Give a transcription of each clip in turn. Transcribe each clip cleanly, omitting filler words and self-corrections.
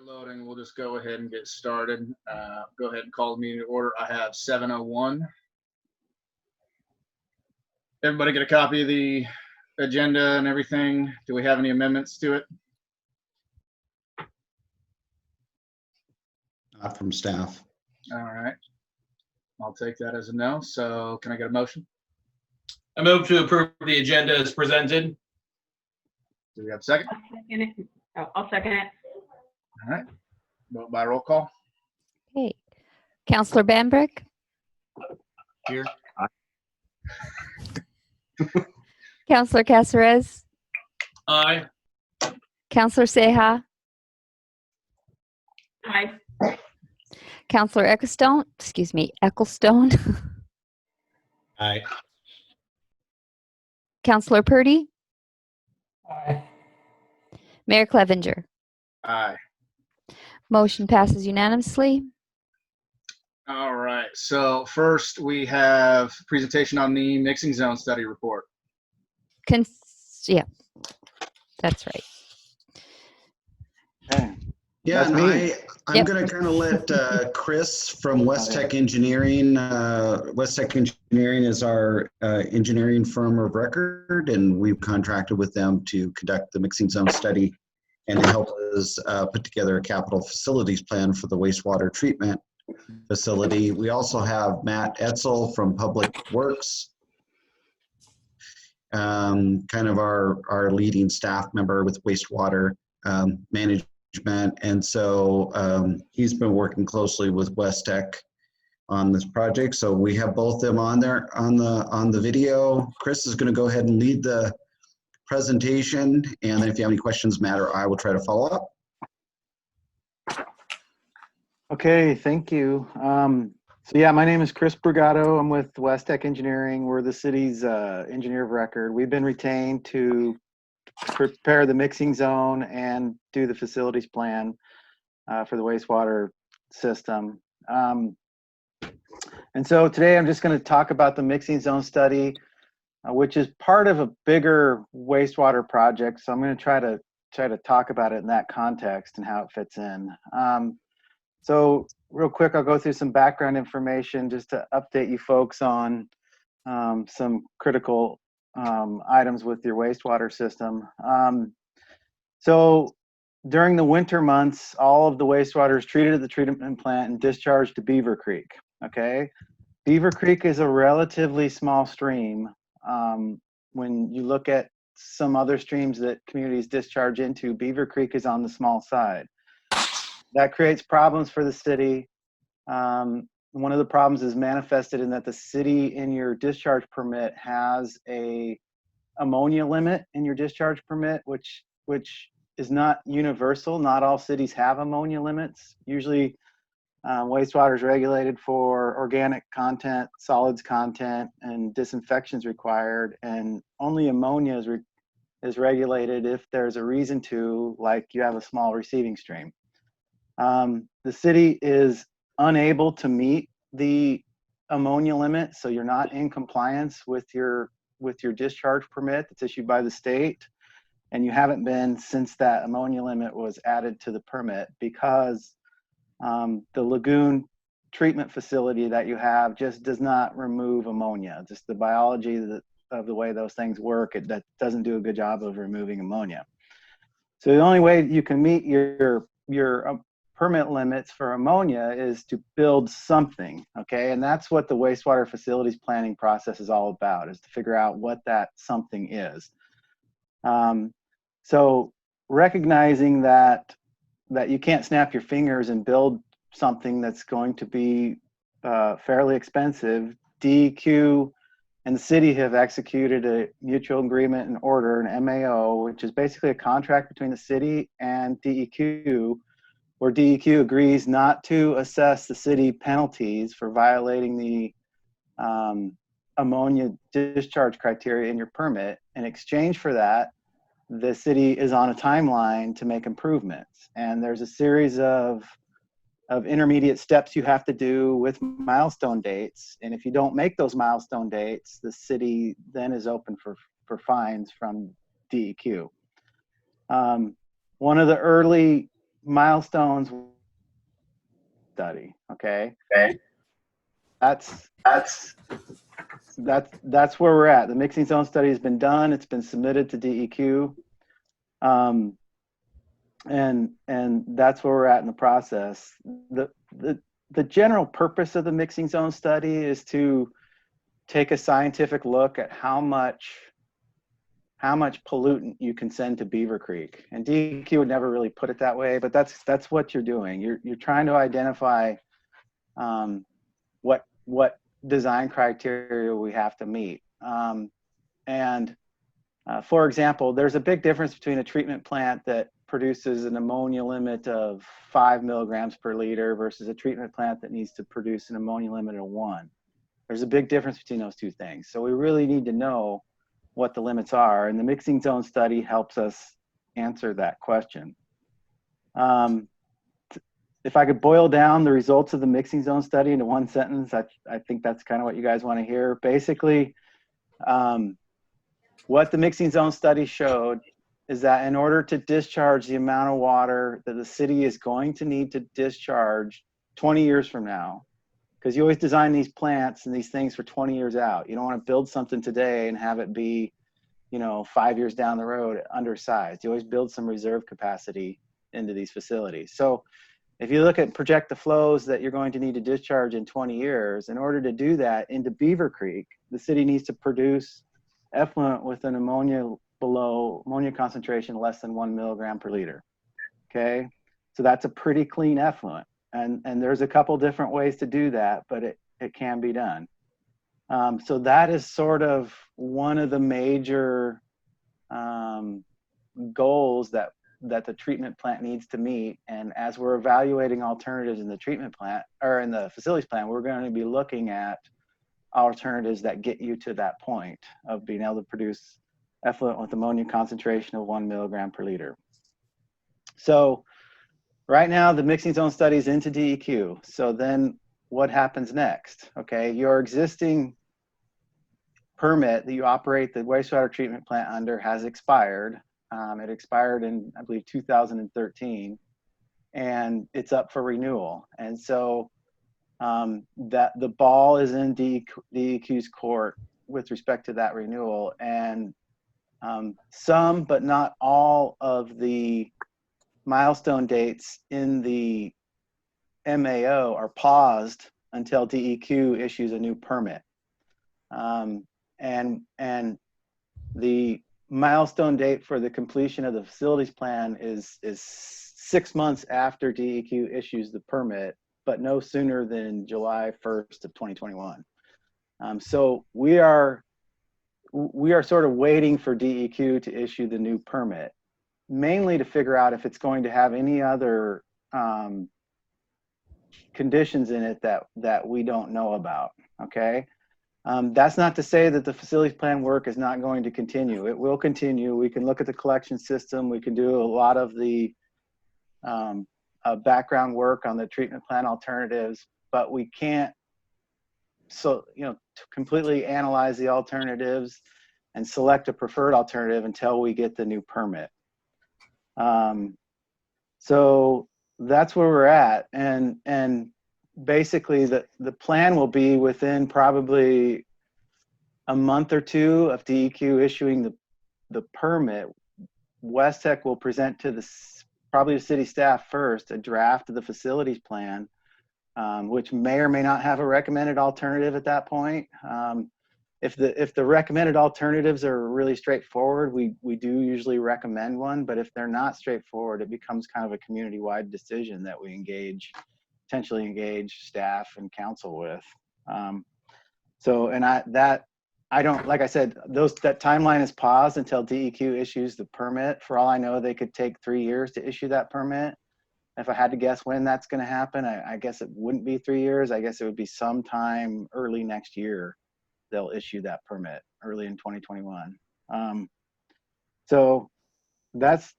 Loading, we'll just go ahead and get started. Go ahead and call the meeting to order. I have 7:01. Everybody get a copy of the agenda and everything. Do we have any amendments to it? Not from staff. All right. I'll take that as a no. So can I get a motion? I move to approve the agenda as presented. Do we have a second? I'll second it. All right. Vote by roll call. Okay. Counselor Bambrick, Here. Counselor Caceres, Aye. Counselor Seha, Aye. Counselor Ecclestone, Aye. Counselor Purdy, Aye. Mayor Clevenger. Aye. Motion passes unanimously. All right. So first we have presentation on the mixing zone study report. Yeah, that's right. Okay. Yeah, That's me. I'm Yep. going to kind of let Chris from West Tech Engineering. West Tech Engineering is our engineering firm of record, and we've contracted with them to conduct the mixing zone study and to help us put together a capital facilities plan for the wastewater treatment facility. We also have Matt Etzel from Public Works, kind of our leading staff member with wastewater management. And so he's been working closely with West Tech on this project. So we have both of them on there on the video. Chris is going to go ahead and lead the presentation. And then if you have any questions, Matt or I will try to follow up. Okay, thank you. So yeah, my name is Chris Brigado. I'm with West Tech Engineering. We're the city's engineer of record. We've been retained to prepare the mixing zone and do the facilities plan for the wastewater system. And so today I'm just going to talk about the mixing zone study, which is part of a bigger wastewater project. So I'm going to try to talk about it in that context and how it fits in. So real quick, I'll go through some background information just to update you folks on some critical items with your wastewater system. So during the winter months, all of the wastewater is treated at the treatment plant and discharged to Beaver Creek. Okay, Beaver Creek is a relatively small stream. When you look at some other streams that communities discharge into, Beaver Creek is on the small side. That creates problems for the city. One of the problems is manifested in that the city in your discharge permit has a ammonia limit in your discharge permit, which is not universal. Not all cities have ammonia limits. Usually wastewater is regulated for organic content, solids content, and disinfections required, and only ammonia is regulated if there's a reason to, like you have a small receiving stream. The city is unable to meet the ammonia limit, so you're not in compliance with your discharge permit that's issued by the state, and you haven't been since that ammonia limit was added to the permit, because the lagoon treatment facility that you have just does not remove ammonia. Just the biology of the way those things work, that doesn't do a good job of removing ammonia. So the only way you can meet your permit limits for ammonia is to build something, okay? And that's what the wastewater facilities planning process is all about, is to figure out what that something is. So recognizing that you can't snap your fingers and build something that's going to be fairly expensive, DEQ and the city have executed a mutual agreement and order, an MAO, which is basically a contract between the city and DEQ, where DEQ agrees not to assess the city penalties for violating the ammonia discharge criteria in your permit. In exchange for that, the city is on a timeline to make improvements. And there's a series of intermediate steps you have to do with milestone dates. And if you don't make those milestone dates, the city then is open for fines from DEQ. One of the early milestones study. Okay. Okay. That's where we're at. The mixing zone study has been done. It's been submitted to DEQ. And that's where we're at in the process. The general purpose of the mixing zone study is to take a scientific look at how much pollutant you can send to Beaver Creek. And DEQ would never really put it that way, but that's what you're doing. You're trying to identify what design criteria we have to meet. For example, there's a big difference between a treatment plant that produces an ammonia limit of 5 milligrams per liter versus a treatment plant that needs to produce an ammonia limit of 1. There's a big difference between those two things. So we really need to know what the limits are, and the mixing zone study helps us answer that question. If I could boil down the results of the mixing zone study into one sentence, I think that's kind of what you guys want to hear. Basically, what the mixing zone study showed is that in order to discharge the amount of water that the city is going to need to discharge 20 years from now, because you always design these plants and these things for 20 years out. You don't want to build something today and have it be, 5 years down the road undersized. You always build some reserve capacity into these facilities. So if you look at project the flows that you're going to need to discharge in 20 years, in order to do that into Beaver Creek, the city needs to produce effluent with an ammonia concentration less than 1 milligram per liter. Okay, so that's a pretty clean effluent, and there's a couple different ways to do that, but it can be done. So that is sort of one of the major goals that the treatment plant needs to meet. And as we're evaluating alternatives in the treatment plant or in the facilities plan, we're going to be looking at alternatives that get you to that point of being able to produce effluent with ammonia concentration of 1 milligram per liter. So right now the mixing zone study is into DEQ. So then what happens next? Okay, your existing permit that you operate the wastewater treatment plant under has expired. It expired in, I believe, 2013, and it's up for renewal. And so that the ball is in DEQ's court with respect to that renewal. And some, but not all of the milestone dates in the MAO are paused until DEQ issues a new permit. And the milestone date for the completion of the facilities plan is 6 months after DEQ issues the permit, but no sooner than July 1st of 2021. So we are sort of waiting for DEQ to issue the new permit, mainly to figure out if it's going to have any other conditions in it that we don't know about. Okay. That's not to say that the facilities plan work is not going to continue. It will continue. We can look at the collection system. We can do a lot of the background work on the treatment plan alternatives, but we can't completely analyze the alternatives and select a preferred alternative until we get the new permit. So that's where we're at. And basically the plan will be within probably a month or two of DEQ issuing the permit. West Tech will present to probably the city staff first a draft of the facilities plan, which may or may not have a recommended alternative at that point. If the recommended alternatives are really straightforward, we do usually recommend one, but if they're not straightforward, it becomes kind of a community-wide decision that we potentially engage staff and council with. I don't, like I said, that timeline is paused until DEQ issues the permit. For all I know, they could take 3 years to issue that permit. If I had to guess when that's going to happen, I guess it wouldn't be 3 years. I guess it would be sometime early next year they'll issue that permit, early in 2021. So that's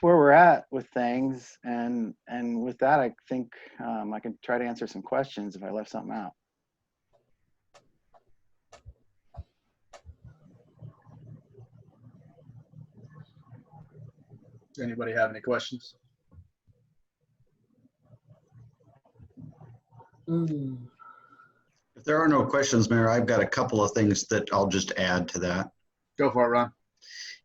where we're at with things. And with that, I think I can try to answer some questions if I left something out. Does anybody have any questions? If there are no questions, Mayor, I've got a couple of things that I'll just add to that. Go for it, Ron.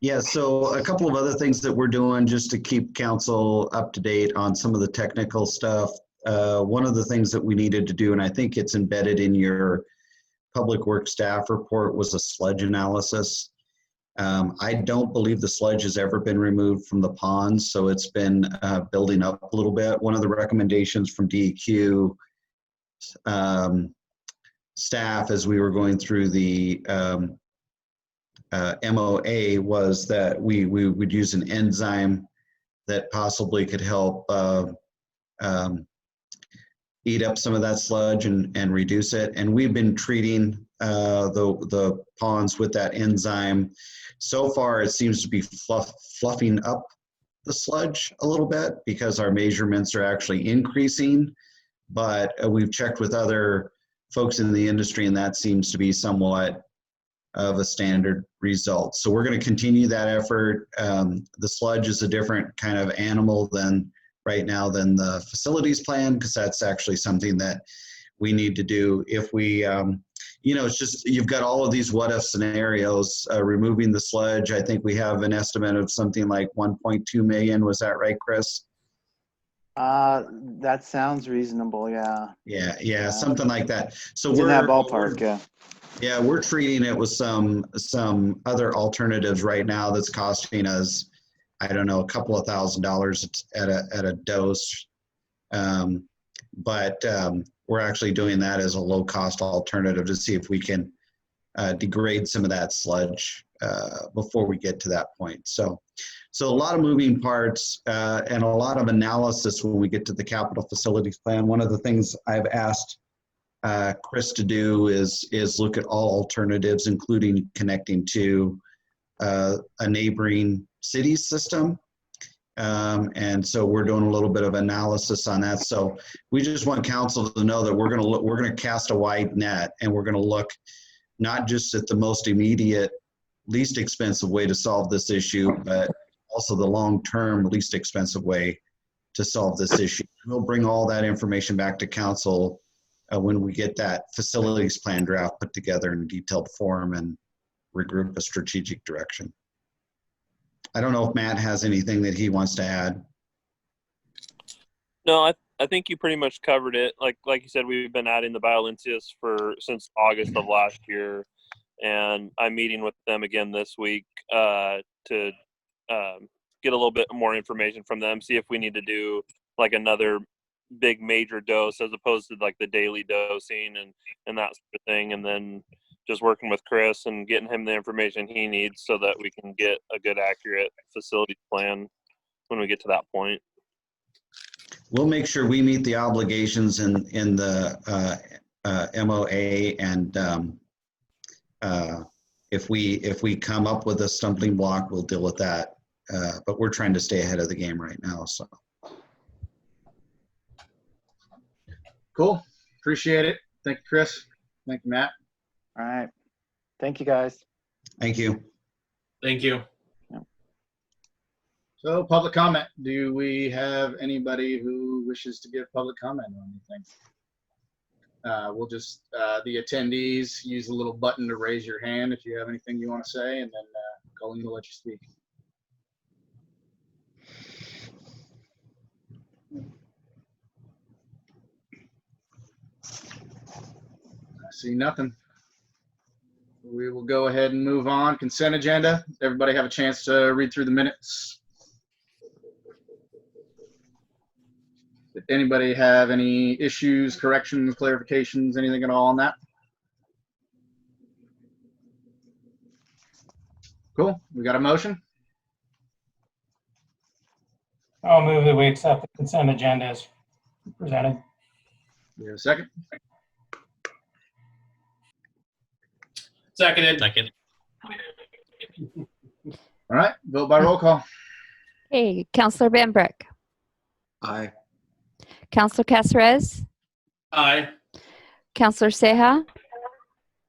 Yeah, so a couple of other things that we're doing just to keep council up to date on some of the technical stuff. One of the things that we needed to do, and I think it's embedded in your public works staff report, was a sludge analysis. I don't believe the sludge has ever been removed from the ponds, so it's been building up a little bit. One of the recommendations from DEQ staff as we were going through the MOA was that we would use an enzyme that possibly could help eat up some of that sludge and reduce it. And we've been treating the ponds with that enzyme. So far, it seems to be fluffing up the sludge a little bit because our measurements are actually increasing. But we've checked with other folks in the industry, and that seems to be somewhat of a standard result. So we're going to continue that effort. The sludge is a different kind of animal than right now than the facilities plan, because that's actually something that we need to do if we, it's just, you've got all of these what if scenarios. Removing the sludge, I think we have an estimate of something like 1.2 million. Was that right, Chris? That sounds reasonable. Yeah. Yeah, something like that. So It's in we're that ballpark. Yeah. Yeah, we're treating it with some other alternatives right now that's costing us, I don't know, a couple of $1,000s at a dose. But we're actually doing that as a low cost alternative to see if we can degrade some of that sludge before we get to that point. So a lot of moving parts and a lot of analysis when we get to the capital facilities plan. One of the things I've asked Chris to do is look at all alternatives, including connecting to a neighboring city system. And so we're doing a little bit of analysis on that. So we just want council to know that we're going to cast a wide net, and we're going to look not just at the most immediate, least expensive way to solve this issue, but also the long-term least expensive way to solve this issue. We'll bring all that information back to council when we get that facilities plan draft put together in detailed form and regroup a strategic direction. I don't know if Matt has anything that he wants to add. No, I think you pretty much covered it. Like you said, we've been adding the BioLincius since August of last year, and I'm meeting with them again this week to get a little bit more information from them, see if we need to do like another big major dose as opposed to like the daily dosing and that sort of thing, and then just working with Chris and getting him the information he needs so that we can get a good accurate facility plan when we get to that point. We'll make sure we meet the obligations in the MOA, and if we come up with a stumbling block, we'll deal with that. But we're trying to stay ahead of the game right now. So Cool. Appreciate it. Thank you, Chris. Thank you, Matt. All right. Thank you, guys. thank you. Thank you. So public comment. Do we have anybody who wishes to give public comment on anything? We'll just, the attendees, use the little button to raise your hand if you have anything you want to say, and then Colleen will let you speak. I see nothing. We will go ahead and move on. Consent agenda. Everybody have a chance to read through the minutes. Did anybody have any issues, corrections, clarifications, anything at all on that? Cool. We got a motion? I'll move that we accept the consent agenda as presented. We have a second? Seconded. All right. Vote by roll call. Hey, Counselor Van Breck. Aye. Counselor Caceres. Aye. Counselor Seha.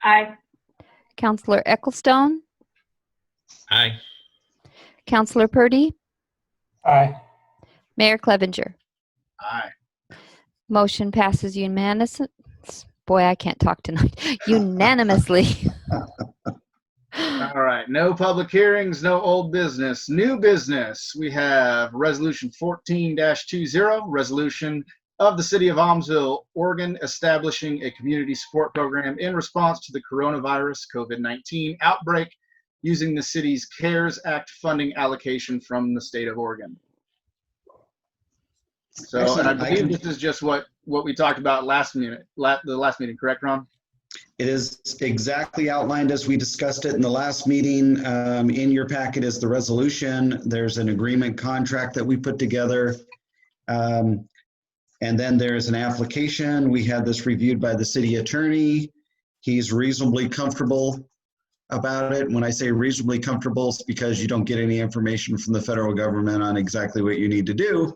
Aye. Counselor Ecclestone. Aye. Counselor Purdy. Aye. Mayor Clevenger. Aye. Motion passes unanimously. Boy, I can't talk tonight. Unanimously. All right, no public hearings, no old business. New business, we have Resolution 14-20, resolution of the City of Aumsville, Oregon, establishing a community support program in response to the coronavirus COVID-19 outbreak using the city's CARES Act funding allocation from the state of Oregon. So, and I believe this is just what we talked about the last meeting, correct, Ron? It is exactly outlined as we discussed it in the last meeting. In your packet is the resolution. There's an agreement contract that we put together. And then there's an application. We had this reviewed by the city attorney. He's reasonably comfortable about it. When I say reasonably comfortable, it's because you don't get any information from the federal government on exactly what you need to do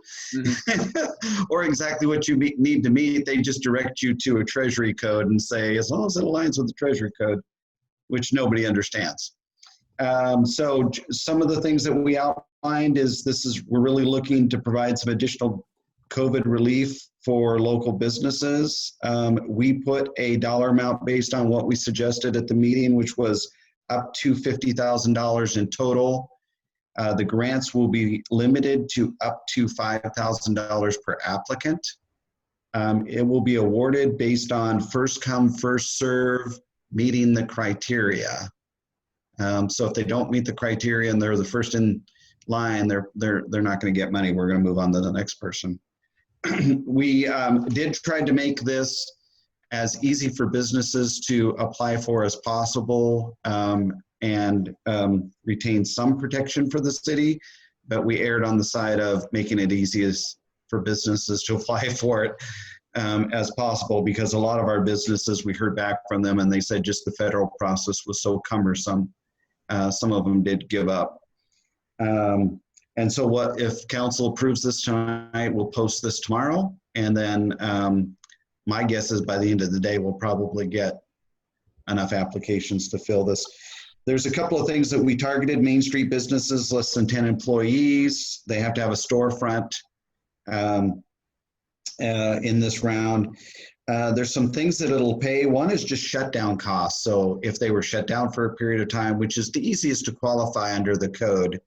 or exactly what you need to meet. They just direct you to a treasury code and say, as long as it aligns with the treasury code, which nobody understands. So some of the things that we outlined is we're really looking to provide some additional COVID relief for local businesses. We put a dollar amount based on what we suggested at the meeting, which was up to $50,000 in total. The grants will be limited to up to $5,000 per applicant. It will be awarded based on first come, first serve, meeting the criteria. So if they don't meet the criteria and they're the first in line, they're not going to get money. We're going to move on to the next person. We did try to make this as easy for businesses to apply for as possible and retain some protection for the city, but we erred on the side of making it easiest for businesses to apply for it as possible, because a lot of our businesses, we heard back from them and they said just the federal process was so cumbersome. Some of them did give up. And so what if council approves this tonight, we'll post this tomorrow. And then my guess is by the end of the day, we'll probably get enough applications to fill this. There's a couple of things that we targeted: Main Street businesses, less than 10 employees. They have to have a storefront in this round. There's some things that it'll pay. One is just shutdown costs. So if they were shut down for a period of time, which is the easiest to qualify under the code,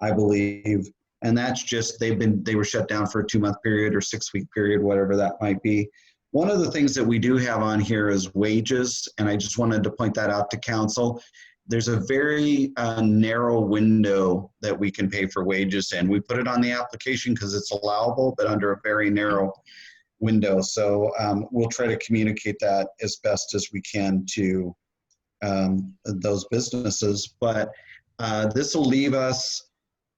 I believe, and that's just they were shut down for a 2-month period or 6-week period, whatever that might be. One of the things that we do have on here is wages, and I just wanted to point that out to council. There's a very narrow window that we can pay for wages, and we put it on the application because it's allowable, but under a very narrow window. So we'll try to communicate that as best as we can to those businesses. But this will leave us.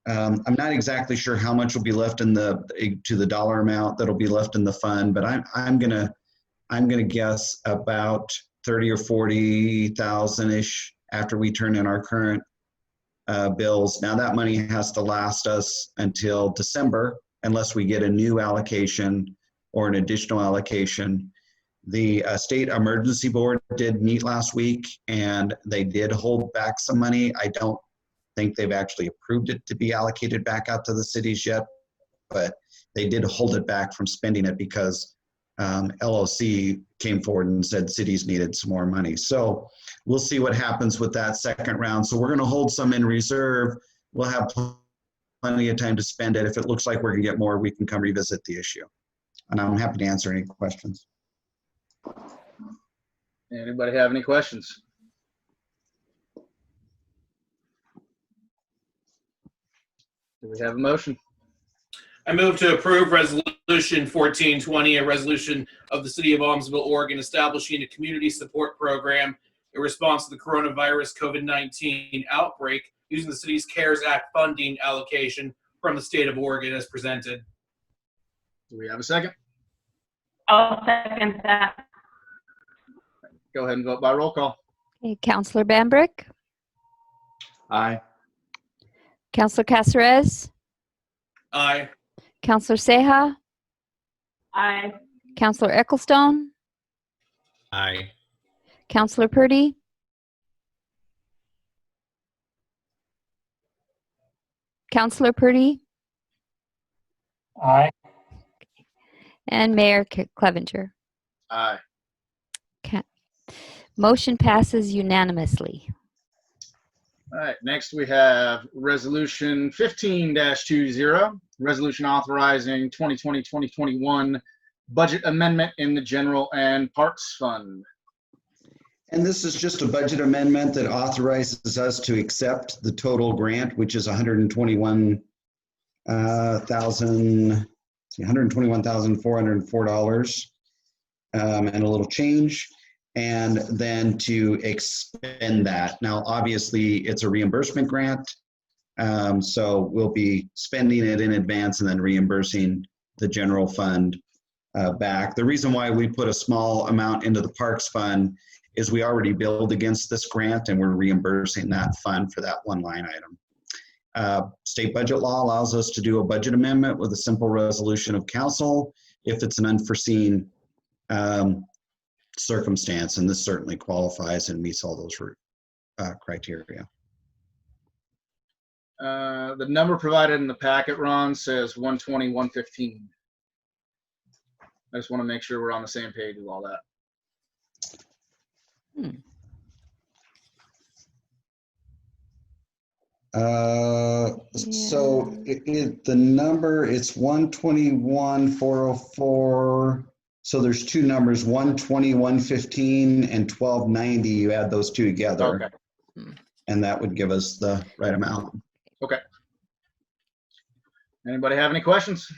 I'm not exactly sure how much will be left in to the dollar amount that'll be left in the fund, but I'm gonna guess about 30 or 40,000 ish after we turn in our current bills. Now that money has to last us until December unless we get a new allocation or an additional allocation. The State Emergency Board did meet last week and they did hold back some money. I don't think they've actually approved it to be allocated back out to the cities yet, but they did hold it back from spending it because LOC came forward and said cities needed some more money. So we'll see what happens with that second round. So we're going to hold some in reserve. We'll have plenty of time to spend it. If it looks like we're going to get more, we can come revisit the issue. And I'm happy to answer any questions. Anybody have any questions? Do we have a motion? I move to approve Resolution 1420, a resolution of the City of Aumsville, Oregon, establishing a community support program in response to the coronavirus COVID-19 outbreak using the city's CARES Act funding allocation from the state of Oregon as presented. Do we have a second? I'll second that. Go ahead and vote by roll call. Okay, Counselor Bambrick, Aye. Counselor Caceres, Aye. Counselor Seha, Aye. Counselor Ecclestone, Aye. Counselor Purdy, Counselor Purdy, Aye. And Mayor Clevenger. Aye. Motion passes unanimously. All right, next we have Resolution 15-20, resolution authorizing 2020-2021 budget amendment in the General and Parks Fund. And this is just a budget amendment that authorizes us to accept the total grant, which is $121,404 and a little change, and then to expend that. Now, obviously, it's a reimbursement grant, so we'll be spending it in advance and then reimbursing the general fund back. The reason why we put a small amount into the Parks Fund is we already billed against this grant and we're reimbursing that fund for that one line item. State budget law allows us to do a budget amendment with a simple resolution of council if it's an unforeseen circumstance, and this certainly qualifies and meets all those criteria. The number provided in the packet, Ron, says 120-115. I just want to make sure we're on the same page with all that. So the number, it's 121,404. So there's two numbers, 120,115 and 1290. You add those two together. Okay. And that would give us the right amount. Okay. Anybody have any questions?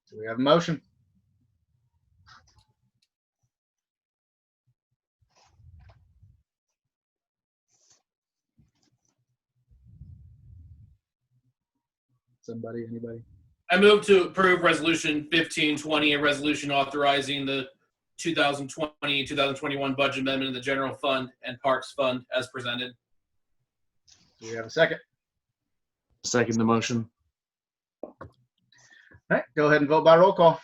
Do we have a motion? Somebody, anybody? I move to approve Resolution 1520, a resolution authorizing the 2020-2021 budget amendment in the General Fund and Parks Fund as presented. Do we have a second? Second the motion. All right, go ahead and vote by roll call.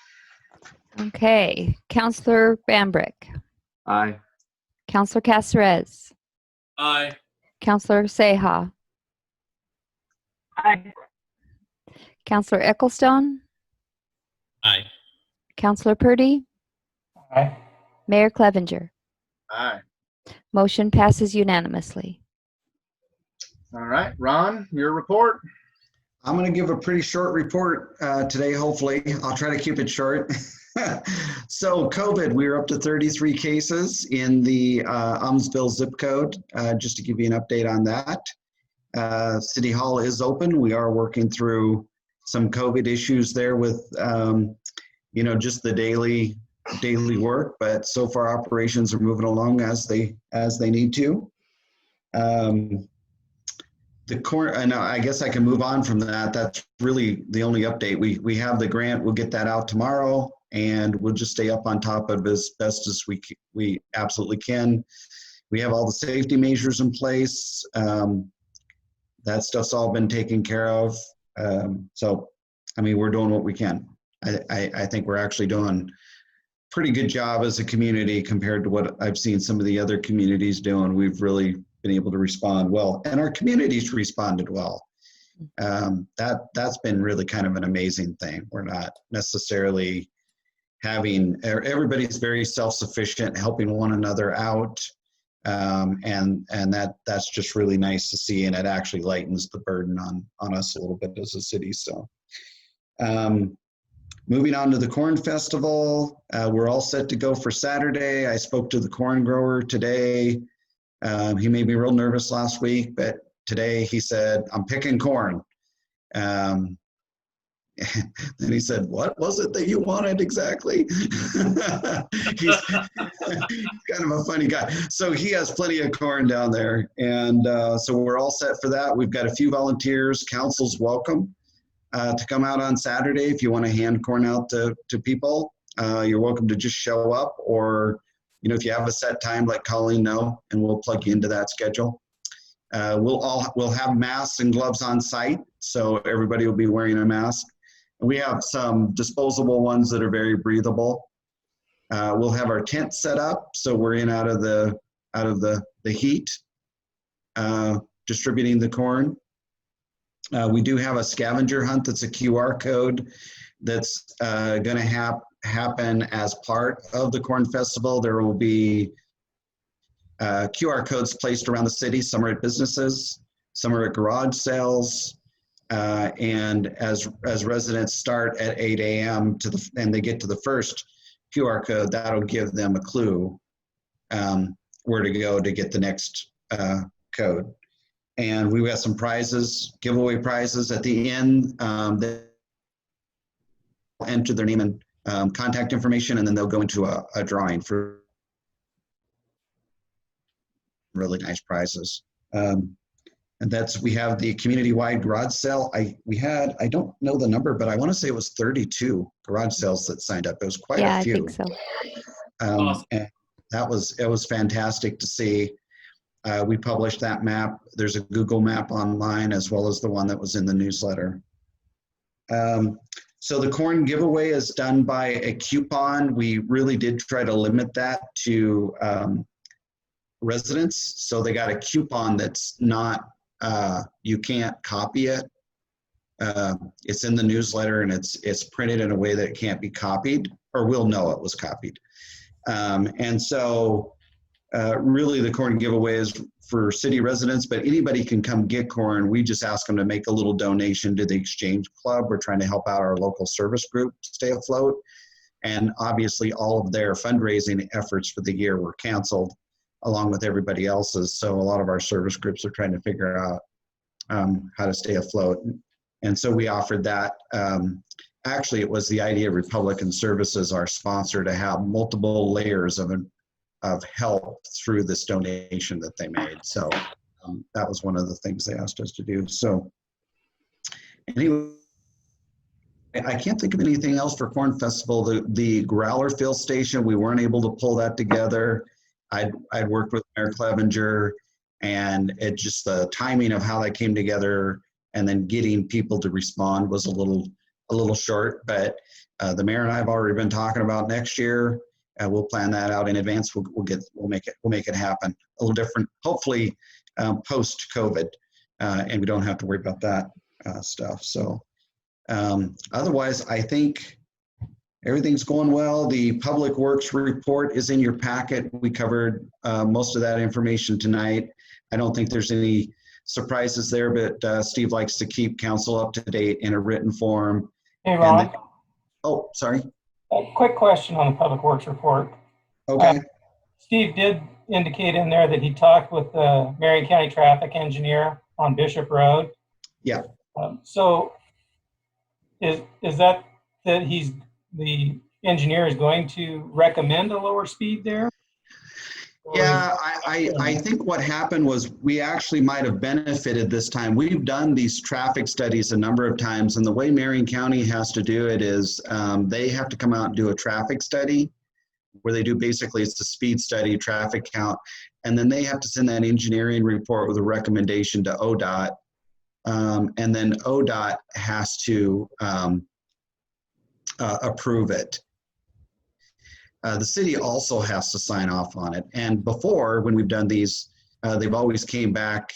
Okay. Counselor Bambrick. Aye. Counselor Caceres. Aye. Counselor Seha. Aye. Counselor Ecclestone. Aye. Counselor Purdy. Aye. Mayor Clevenger. Aye. Motion passes unanimously. All right, Ron, your report. I'm going to give a pretty short report today, hopefully. I'll try to keep it short. So COVID, we were up to 33 cases in the Aumsville zip code, just to give you an update on that. City Hall is open. We are working through some COVID issues there with, just the daily work, but so far operations are moving along as they need to. And I guess I can move on from that. That's really the only update. We have the grant. We'll get that out tomorrow, and we'll just stay up on top of it as best as we absolutely can. We have all the safety measures in place. That stuff's all been taken care of. So, I mean, we're doing what we can. I think we're actually doing a pretty good job as a community compared to what I've seen some of the other communities doing. We've really been able to respond well, and our communities responded well. That's been really kind of an amazing thing. We're not necessarily everybody's very self-sufficient, helping one another out. And that's just really nice to see, and it actually lightens the burden on us a little bit as a city. So moving on to the Corn Festival, we're all set to go for Saturday. I spoke to the corn grower today. He made me real nervous last week, but today he said, I'm picking corn. Then he said, what was it that you wanted exactly? He's kind of a funny guy. So he has plenty of corn down there. And so we're all set for that. We've got a few volunteers. Council's welcome to come out on Saturday. If you want to hand corn out to people, you're welcome to just show up, or if you have a set time, let Colleen know, and we'll plug you into that schedule. We'll have masks and gloves on site, so everybody will be wearing a mask. We have some disposable ones that are very breathable. We'll have our tent set up, so we're in out of the heat, distributing the corn. We do have a scavenger hunt that's a QR code that's going to happen as part of the Corn Festival. There will be QR codes placed around the city. Some are at businesses, some are at garage sales. And as residents start at 8 a.m. and they get to the first QR code, that'll give them a clue where to go to get the next code. And we've got some prizes, giveaway prizes at the end. They'll enter their name and contact information, and then they'll go into a drawing for really nice prizes. And we have the community-wide garage sale. I don't know the number, but I want to say it was 32 garage sales that signed up. It was quite Yeah, a few. I think so. Awesome. And it was fantastic to see. We published that map. There's a Google map online as well as the one that was in the newsletter. So the corn giveaway is done by a coupon. We really did try to limit that to residents. So they got a coupon that's not, you can't copy it. It's in the newsletter and it's printed in a way that it can't be copied, or we'll know it was copied. And so really the corn giveaway is for city residents, but anybody can come get corn. We just ask them to make a little donation to the Exchange Club. We're trying to help out our local service group stay afloat. And obviously all of their fundraising efforts for the year were canceled along with everybody else's. So a lot of our service groups are trying to figure out how to stay afloat. And so we offered that. Actually, it was the Idea Republican Services, our sponsor, to have multiple layers of help through this donation that they made. So that was one of the things they asked us to do. So anyway, I can't think of anything else for Corn Festival. The growler fill station, we weren't able to pull that together. I'd worked with Mayor Clevenger, and it just the timing of how that came together and then getting people to respond was a little short. But the mayor and I have already been talking about next year. We'll plan that out in advance. We'll make it happen. A little different, hopefully post COVID, and we don't have to worry about that stuff. So otherwise, I think everything's going well. The Public Works report is in your packet. We covered most of that information tonight. I don't think there's any surprises there, but Steve likes to keep council up to date in a written form. Hey, Ron, Oh, sorry. a quick question on the Public Works report. Okay. Steve did indicate in there that he talked with the Marion County traffic engineer on Bishop Road. Yeah. So is that the engineer is going to recommend a lower speed there? Yeah, I think what happened was we actually might have benefited this time. We've done these traffic studies a number of times, and the way Marion County has to do it is they have to come out and do a traffic study where they do basically it's a speed study, traffic count, and then they have to send that engineering report with a recommendation to ODOT, and then ODOT has to approve it. The city also has to sign off on it. And before, when we've done these, they've always came back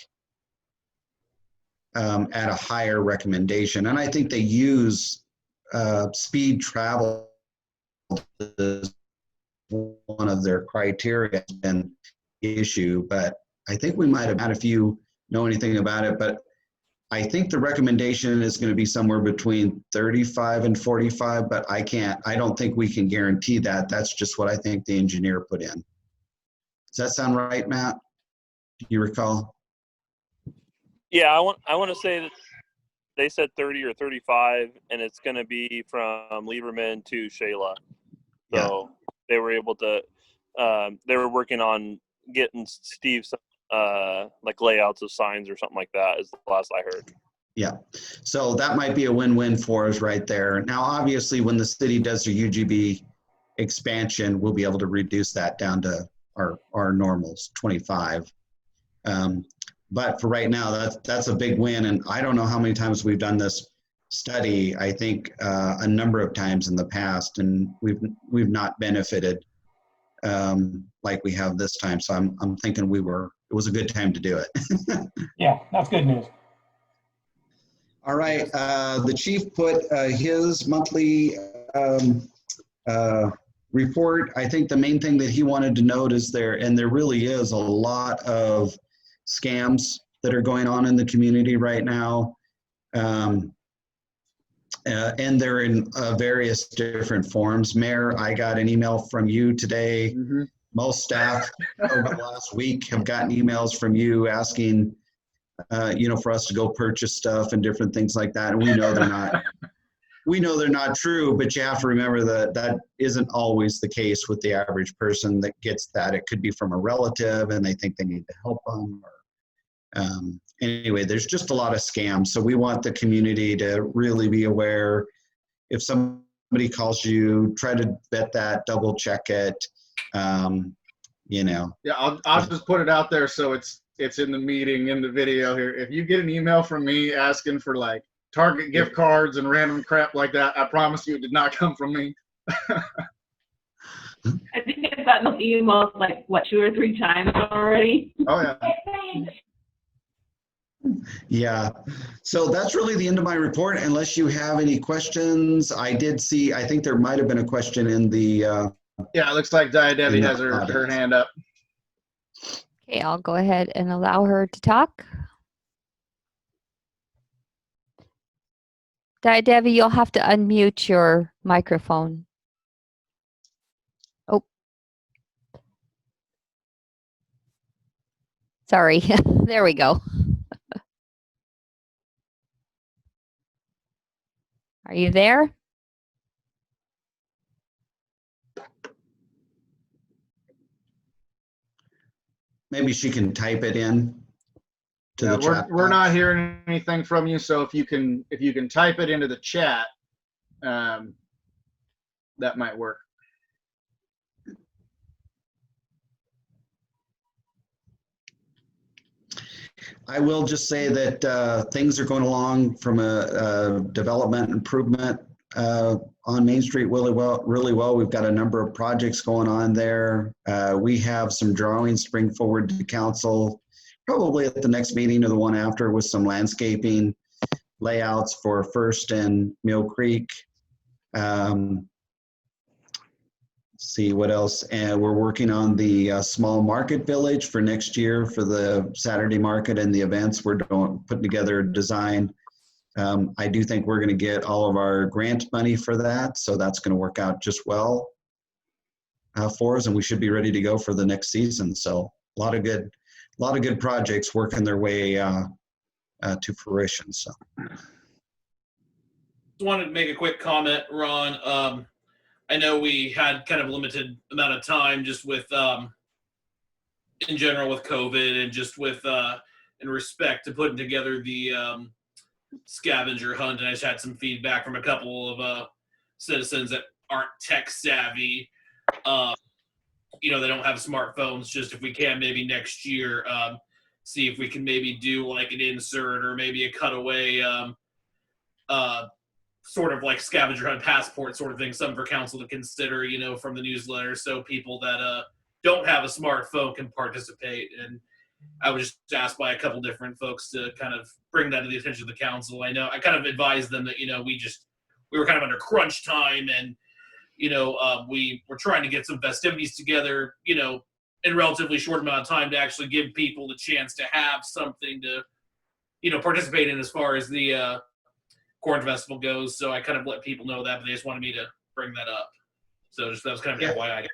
at a higher recommendation. And I think they use speed travel as one of their criteria and issue. But I think we might have had, if you know anything about it, but I think the recommendation is going to be somewhere between 35 and 45, but I don't think we can guarantee that. That's just what I think the engineer put in. Does that sound right, Matt? Do you recall? Yeah, I want to say that they said 30 or 35, and it's going to be from Lieberman to Shayla. So they were able to, they were working on getting Steve some like layouts of signs or something like that is the last I heard. Yeah, so that might be a win-win for us right there. Now, obviously, when the city does their UGB expansion, we'll be able to reduce that down to our normals, 25. But for right now, that's a big win. And I don't know how many times we've done this study. I think a number of times in the past, and we've not benefited like we have this time. So I'm thinking it was a good time to do it. Yeah, that's good news. All right, the chief put his monthly report. I think the main thing that he wanted to note is there really is a lot of scams that are going on in the community right now. And they're in various different forms. Mayor, I got an email from you today. Mm-hmm. Most staff over the last week have gotten emails from you asking, for us to go purchase stuff and different things like that. And we know they're not, true, but you have to remember that that isn't always the case with the average person that gets that. It could be from a relative and they think they need to help them. Anyway, there's just a lot of scams. So we want the community to really be aware. If somebody calls you, try to vet that, double check it. Yeah, I'll just put it out there so it's in the meeting, in the video here. If you get an email from me asking for like Target gift cards and random crap like that, I promise you it did not come from me. I think I've gotten those emails like, 2 or 3 times already. Oh, yeah. Yeah, so that's really the end of my report, unless you have any questions. I think there might have been a question in the... Yeah, it looks like Debbie has her hand up. Okay, I'll go ahead and allow her to talk. Debbie, you'll have to unmute your microphone. Oh. Sorry, there we go. Are you there? Maybe she can type it in to the chat. We're not hearing anything from you, so if you can type it into the chat, that might work. I will just say that things are going along from a development improvement on Main Street really well. We've got a number of projects going on there. We have some drawings to bring forward to council, probably at the next meeting or the one after, with some landscaping layouts for First and Mill Creek. See what else, and we're working on the small market village for next year for the Saturday market and the events. We're putting together a design. I do think we're going to get all of our grant money for that, so that's going to work out just well for us, and we should be ready to go for the next season. So a lot of good projects working their way to fruition. So just wanted to make a quick comment, Ron. I know we had kind of a limited amount of time just with, in general with COVID and just with, in respect to putting together the scavenger hunt. And I just had some feedback from a couple of citizens that aren't tech savvy. They don't have smartphones. Just if we can maybe next year, see if we can maybe do like an insert or maybe a cutaway sort of like scavenger hunt passport sort of thing, something for council to consider, from the newsletter, so people that don't have a smartphone can participate. And I was just asked by a couple different folks to kind of bring that to the attention of the council. I know I kind of advised them that, we were kind of under crunch time, and, we were trying to get some festivities together, in a relatively short amount of time to actually give people the chance to have something to, participate in as far as the Corn Festival goes. So I kind of let people know that, but they just wanted me to bring that up. So that was kind of FYI.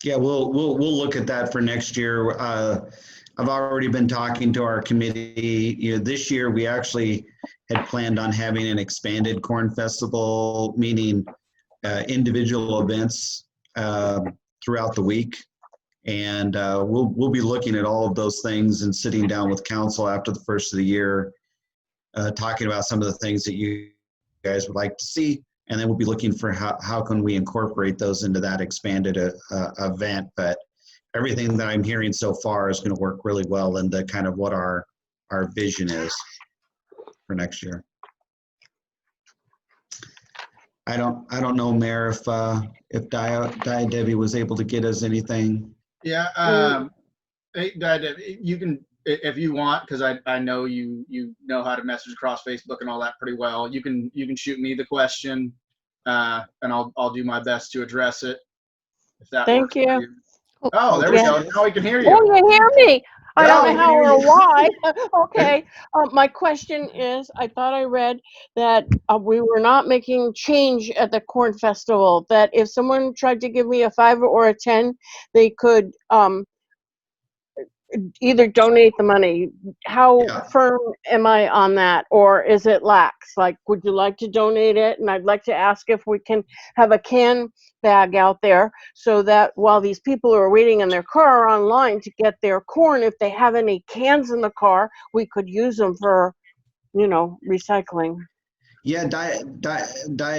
Yeah, we'll look at that for next year. I've already been talking to our committee. This year we actually had planned on having an expanded Corn Festival, meaning individual events throughout the week. And we'll be looking at all of those things and sitting down with council after the first of the year, talking about some of the things that you guys would like to see. And then we'll be looking for how can we incorporate those into that expanded event. But everything that I'm hearing so far is going to work really well into kind of what our vision is for next year. I don't know, Mayor, if Debbie was able to get us anything. Yeah, hey, Debbie, you can if you want, because I know you know how to message across Facebook and all that pretty well, you can shoot me the question, and I'll do my best to address it. If that Thank works for you. Oh, there we Yeah. go. Now we can hear Oh, you. you hear me? I Yeah, don't we know can how hear or you. why. Okay. My question is, I thought I read that we were not making change at the corn festival, that if someone tried to give me a 5 or a 10, they could either donate the money. How Yeah. firm am I on that, or is it lax? Like, would you like to donate it? And I'd like to ask if we can have a can bag out there so that while these people are waiting in their car or online to get their corn, if they have any cans in the car, we could use them for, recycling. Yeah, Diet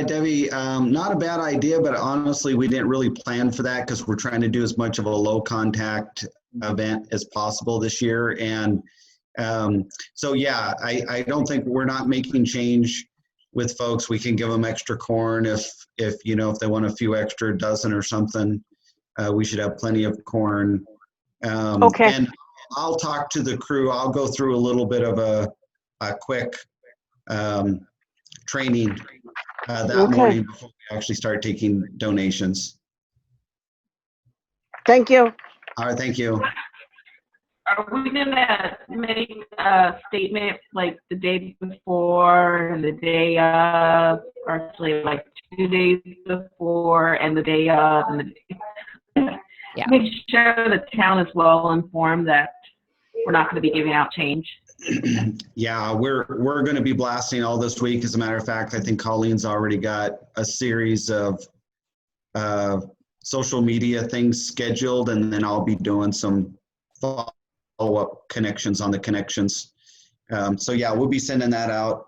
Debbie, not a bad idea, but honestly, we didn't really plan for that because we're trying to do as much of a low contact event as possible this year. And so, yeah, I don't think we're not making change with folks. We can give them extra corn if they want a few extra dozen or something. We should have plenty of corn. Okay. And I'll talk to the crew. I'll go through a little bit of a quick training that morning before we actually start taking donations. Thank you. All right, thank you. Are we gonna make a statement like the day before and the day of, or actually like 2 days before and the day of, and Yeah. make sure the town is well informed that we're not going to be giving out change? Yeah, we're going to be blasting all this week. As a matter of fact, I think Colleen's already got a series of social media things scheduled, and then I'll be doing some follow-up connections on the connections. So yeah, we'll be sending that out.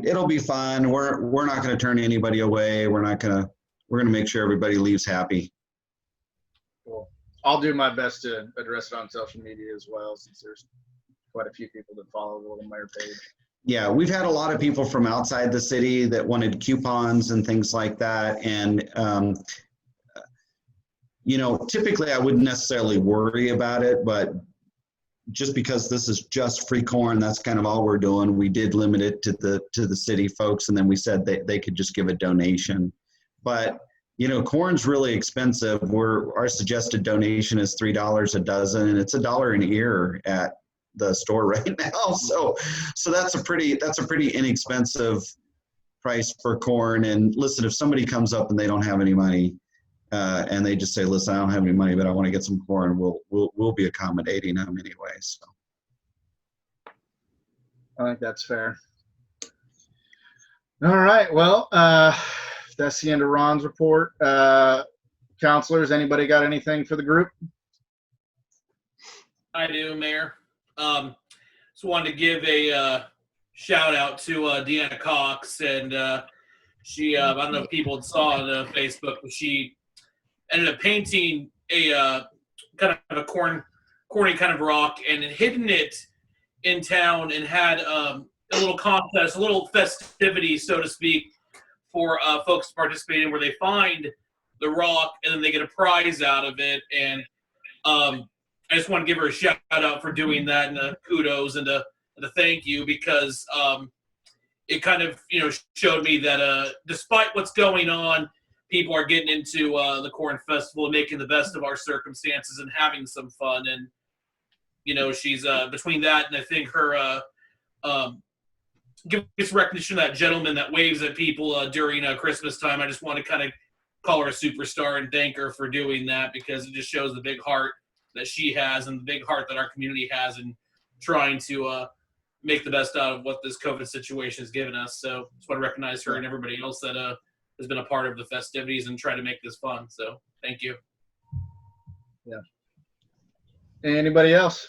It'll be fun. We're not going to turn anybody away. We're going to make sure everybody leaves happy. Cool. I'll do my best to address it on social media as well, since there's quite a few people that follow the Little Mayor page. Yeah, we've had a lot of people from outside the city that wanted coupons and things like that. And, typically I wouldn't necessarily worry about it, but just because this is just free corn, that's kind of all we're doing. We did limit it to the city folks, and then we said they could just give a donation. But corn's really expensive. Our suggested donation is $3 a dozen, and it's $1 an ear at the store right now. So that's a pretty inexpensive price for corn. And listen, if somebody comes up and they don't have any money, and they just say, "Listen, I don't have any money, but I want to get some corn," we'll be accommodating them anyway. So I think that's fair. All right. Well, that's the end of Ron's report. Counselors, anybody got anything for the group? I do, Mayor. Just wanted to give a shout out to Deanna Cox, and she I don't know if people saw on Facebook, but she ended up painting a kind of a corny kind of rock and hidden it in town, and had a little contest, a little festivity, so to speak, for folks to participate in, where they find the rock and then they get a prize out of it. And I just want to give her a shout out for doing that, and kudos and a thank you, because it kind of showed me that despite what's going on, people are getting into the Corn Festival and making the best of our circumstances and having some fun. And she's between that and I think her give this recognition to that gentleman that waves at people during Christmas time. I just want to kind of call her a superstar and thank her for doing that, because it just shows the big heart that she has and the big heart that our community has in trying to make the best out of what this COVID situation has given us. So just want to recognize her and everybody else that has been a part of the festivities and try to make this fun. So thank you. Yeah. Anybody else?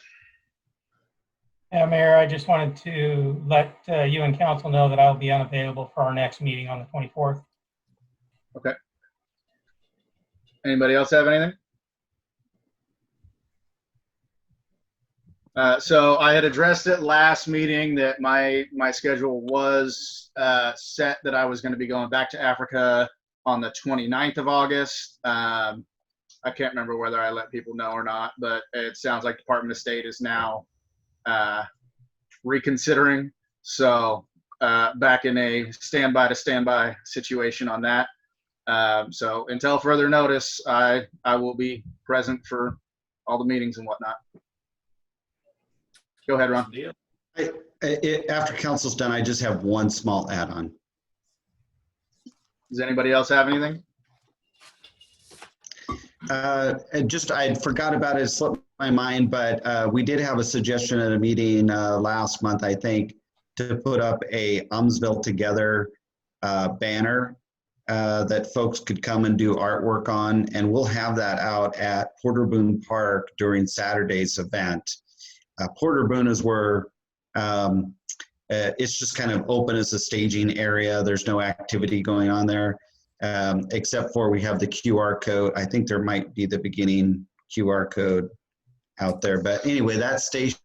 Yeah, Mayor, I just wanted to let you and council know that I'll be unavailable for our next meeting on the 24th. Okay. Anybody else have anything? So I had addressed it last meeting that my schedule was set, that I was going to be going back to Africa on the 29th of August. I can't remember whether I let people know or not, but it sounds like Department of State is now reconsidering. So back in a standby to standby situation on that. So until further notice, I will be present for all the meetings and whatnot. Go ahead, Ron. After council's done, I just have one small add-on. Does anybody else have anything? I forgot about it, it slipped my mind, but we did have a suggestion at a meeting last month, I think, to put up a Aumsville Together banner that folks could come and do artwork on, and we'll have that out at Porter Boone Park during Saturday's event. Porter Boone is where it's just kind of open as a staging area. There's no activity going on there, except for we have the QR code. I think there might be the beginning QR code out there. But anyway, that station,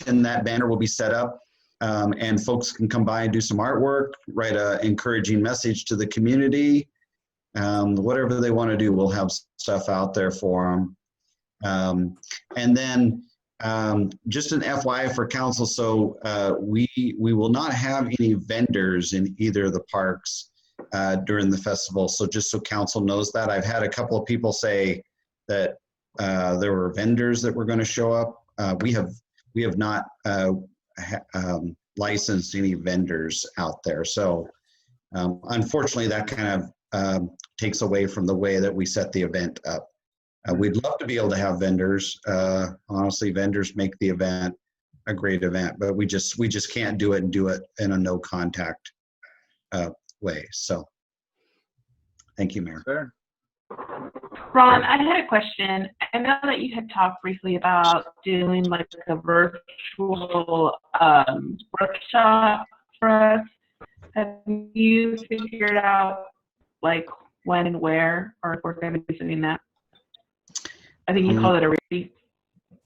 that banner will be set up, and folks can come by and do some artwork, write an encouraging message to the community. Whatever they want to do, we'll have stuff out there for them. And then just an FYI for council, so we will not have any vendors in either of the parks during the festival. So just so council knows that, I've had a couple of people say that there were vendors that were going to show up. We have not licensed any vendors out there. So unfortunately, that kind of takes away from the way that we set the event up. We'd love to be able to have vendors. Honestly, vendors make the event a great event, but we just can't do it and do it in a no contact way. So thank you, Mayor. Fair. Ron, I had a question. I know that you had talked briefly about doing like a virtual workshop for us. Have you figured out like when and where, or if we're going to be doing that? I think you called it a retreat.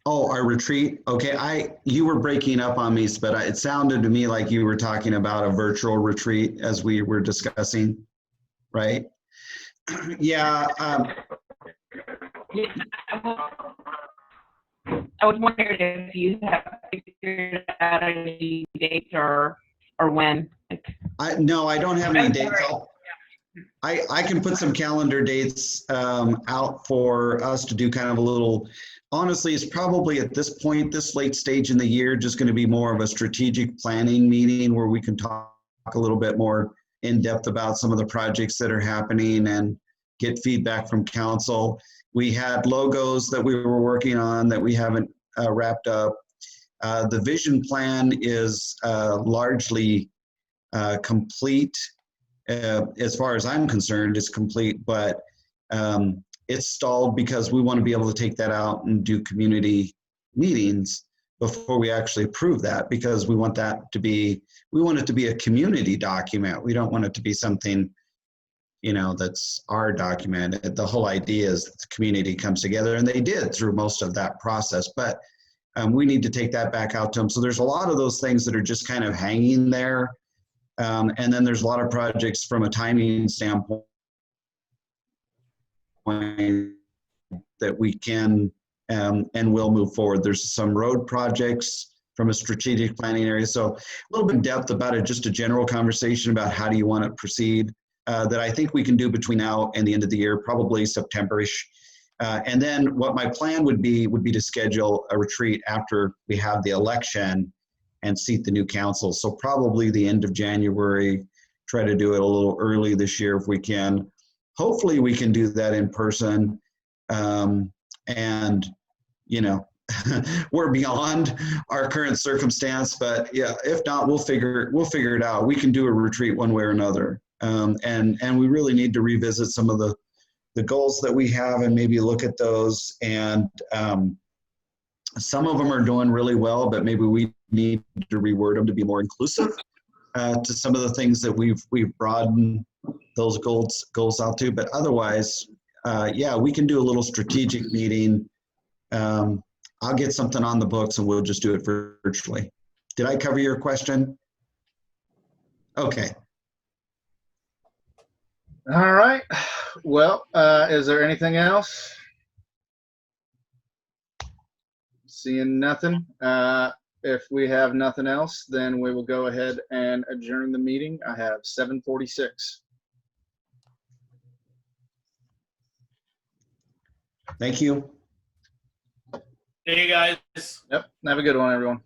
Oh, our retreat. Okay, you were breaking up on me, but it sounded to me like you were talking about a virtual retreat as we were discussing, right? Yeah. I was wondering if you have figured out any dates or when. No, I don't have any dates. I can put some calendar dates out for us to do kind of a little, honestly, it's probably at this point, this late stage in the year, just going to be more of a strategic planning meeting where we can talk a little bit more in depth about some of the projects that are happening and get feedback from council. We had logos that we were working on that we haven't wrapped up. The vision plan is largely complete. As far as I'm concerned, it's complete, but it's stalled because we want to be able to take that out and do community meetings before we actually approve that, because we want it to be a community document. We don't want it to be something, that's our document. The whole idea is that the community comes together, and they did through most of that process, but we need to take that back out to them. So there's a lot of those things that are just kind of hanging there. And then there's a lot of projects from a timing standpoint that we can and will move forward. There's some road projects from a strategic planning area. So a little bit in depth about it, just a general conversation about how do you want to proceed that I think we can do between now and the end of the year, probably September-ish. And then what my plan would be to schedule a retreat after we have the election and seat the new council. So probably the end of January, try to do it a little early this year if we can. Hopefully we can do that in person. And, we're beyond our current circumstance, but yeah, if not, we'll figure it out. We can do a retreat one way or another. And we really need to revisit some of the goals that we have and maybe look at those. And some of them are doing really well, but maybe we need to reword them to be more inclusive to some of the things that we've broadened those goals out to. But otherwise, yeah, we can do a little strategic meeting. I'll get something on the books and we'll just do it virtually. Did I cover your question? Okay. All right. Well, is there anything else? Seeing nothing. if we have nothing else, then we will go ahead and adjourn the meeting. I have 7:46. Thank you. Hey, guys. Yep. Have a good one, everyone.